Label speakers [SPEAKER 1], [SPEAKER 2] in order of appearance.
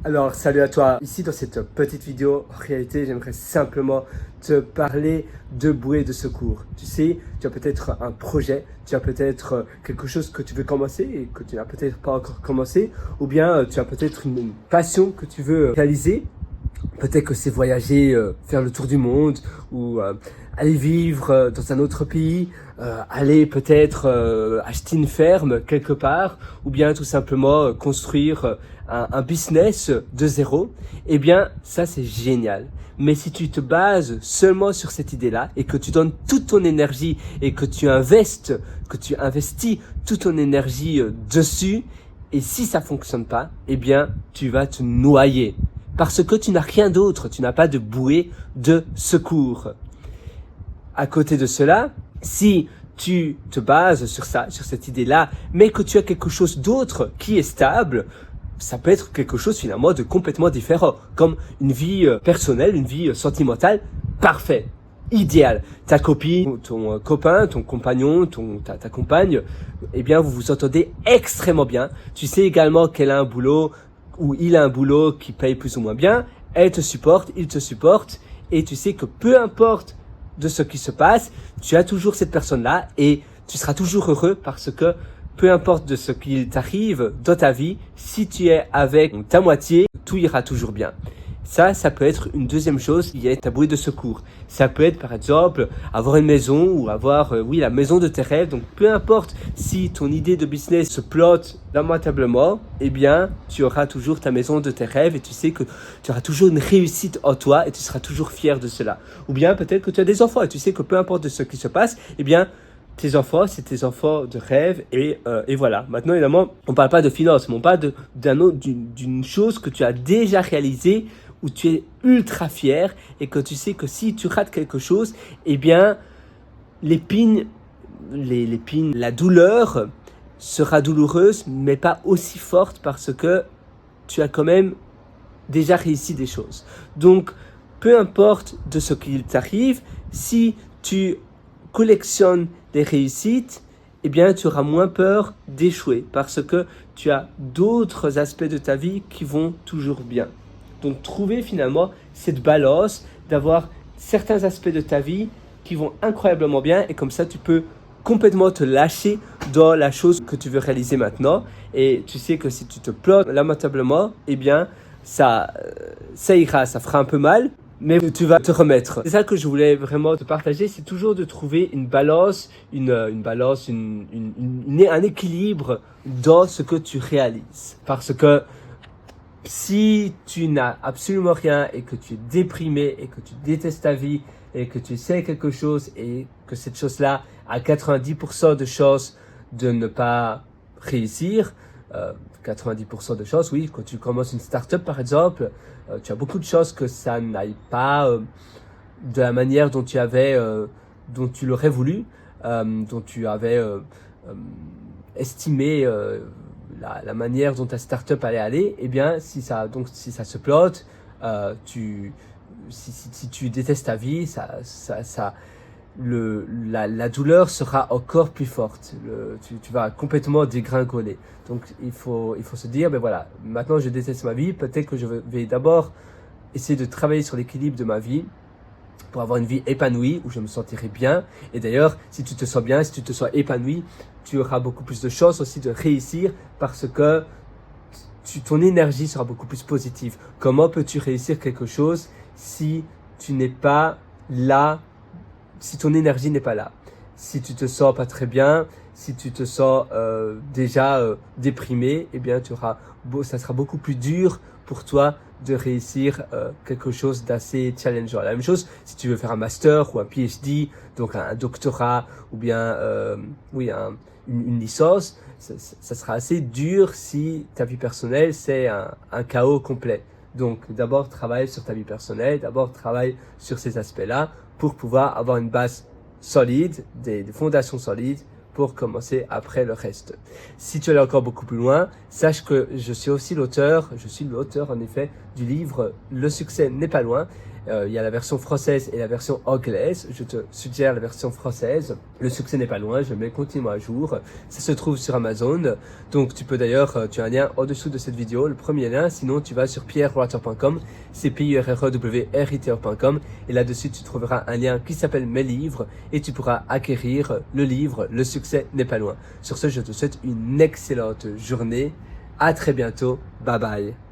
[SPEAKER 1] Alors, salut à toi. Ici, dans cette petite vidéo, en réalité, j'aimerais simplement te parler de bouée de secours. Tu sais, tu as peut-être un projet, tu as peut-être quelque chose que tu veux commencer et que tu n'as peut-être pas encore commencé, ou bien tu as peut-être une passion que tu veux réaliser. Peut-être que c'est voyager, faire le tour du monde, ou aller vivre dans un autre pays, aller peut-être acheter une ferme quelque part, ou bien tout simplement construire un business de zéro. Eh bien, ça c'est génial. Mais si tu te bases seulement sur cette idée-là et que tu donnes toute ton énergie et que tu investis toute ton énergie dessus, et si ça fonctionne pas, eh bien, tu vas te noyer. Parce que tu n'as rien d'autre, tu n'as pas de bouée de secours. À côté de cela, si tu te bases sur ça, sur cette idée-là, mais que tu as quelque chose d'autre qui est stable, ça peut être quelque chose finalement de complètement différent, comme une vie personnelle, une vie sentimentale, parfait, idéal. Ta copine, ton copain, ton compagnon, ta compagne, eh bien vous vous entendez extrêmement bien. Tu sais également qu'elle a un boulot, où il a un boulot qui paye plus ou moins bien, elle te supporte, il te supporte, et tu sais que peu importe de ce qui se passe, tu as toujours cette personne-là et tu seras toujours heureux parce que peu importe de ce qu'il t'arrive dans ta vie, si tu es avec ta moitié, tout ira toujours bien. Ça peut être une deuxième chose, il y a ta bouée de secours. Ça peut être par exemple avoir une maison ou avoir, la maison de tes rêves. Donc peu importe si ton idée de business se plante lamentablement, eh bien tu auras toujours ta maison de tes rêves et tu sais que tu auras toujours une réussite en toi et tu seras toujours fier de cela. Ou bien peut-être que tu as des enfants et tu sais que peu importe de ce qui se passe, eh bien tes enfants, c'est tes enfants de rêve et voilà. Maintenant, évidemment, on parle pas de finances, mais on parle d'une chose que tu as déjà réalisée où tu es ultra fier et que tu sais que si tu rates quelque chose, eh bien, la douleur sera douloureuse, mais pas aussi forte parce que tu as quand même déjà réussi des choses. Donc, peu importe de ce qu'il t'arrive, si tu collectionnes des réussites, eh bien, tu auras moins peur d'échouer parce que tu as d'autres aspects de ta vie qui vont toujours bien. Donc, trouver finalement cette balance d'avoir certains aspects de ta vie qui vont incroyablement bien et comme ça, tu peux complètement te lâcher dans la chose que tu veux réaliser maintenant. Et tu sais que si tu te plantes lamentablement, eh bien, ça ira, ça fera un peu mal, mais tu vas te remettre. C'est ça que je voulais vraiment te partager, c'est toujours de trouver une balance, un équilibre dans ce que tu réalises. Parce que si tu n'as absolument rien et que tu es déprimé et que tu détestes ta vie et que tu sais quelque chose et que cette chose-là a 90% de chances de ne pas réussir, 90% de chances, oui, quand tu commences une start-up par exemple, tu as beaucoup de chances que ça n'aille pas de la manière dont dont tu l'aurais voulu, dont tu avais estimé la manière dont ta start-up allait aller. Eh bien, si ça se plante, si tu détestes ta vie, la douleur sera encore plus forte. Tu vas complètement dégringoler. Donc, il faut se dire, ben voilà, maintenant je déteste ma vie, peut-être que je vais d'abord essayer de travailler sur l'équilibre de ma vie pour avoir une vie épanouie où je me sentirai bien. Et d'ailleurs, si tu te sens bien, si tu te sens épanoui, tu auras beaucoup plus de chances aussi de réussir parce que ton énergie sera beaucoup plus positive. Comment peux-tu réussir quelque chose si tu n'es pas là, si ton énergie n'est pas là? Si tu te sens pas très bien, si tu te sens déjà déprimé, eh bien ça sera beaucoup plus dur pour toi de réussir quelque chose d'assez challengeant. La même chose si tu veux faire un master ou un PhD, donc un doctorat ou bien une licence, ça sera assez dur si ta vie personnelle c'est un chaos complet. Donc d'abord travaille sur ta vie personnelle, d'abord travaille sur ces aspects-là pour pouvoir avoir une base solide, des fondations solides pour commencer après le reste. Si tu es encore beaucoup plus loin, sache que je suis l'auteur en effet du livre Le succès n'est pas loin. Il y a la version française et la version anglaise. Je te suggère la version française. Le succès n'est pas loin, je mets continuellement à jour. Ça se trouve sur Amazon. Donc tu peux d'ailleurs, tu as un lien en dessous de cette vidéo, le premier lien. Sinon tu vas sur pierrewriter.com, c'est pierrewriter.com et là-dessus tu trouveras un lien qui s'appelle Mes livres et tu pourras acquérir le livre Le succès n'est pas loin. Sur ce, je te souhaite une excellente journée. À très bientôt. Bye bye.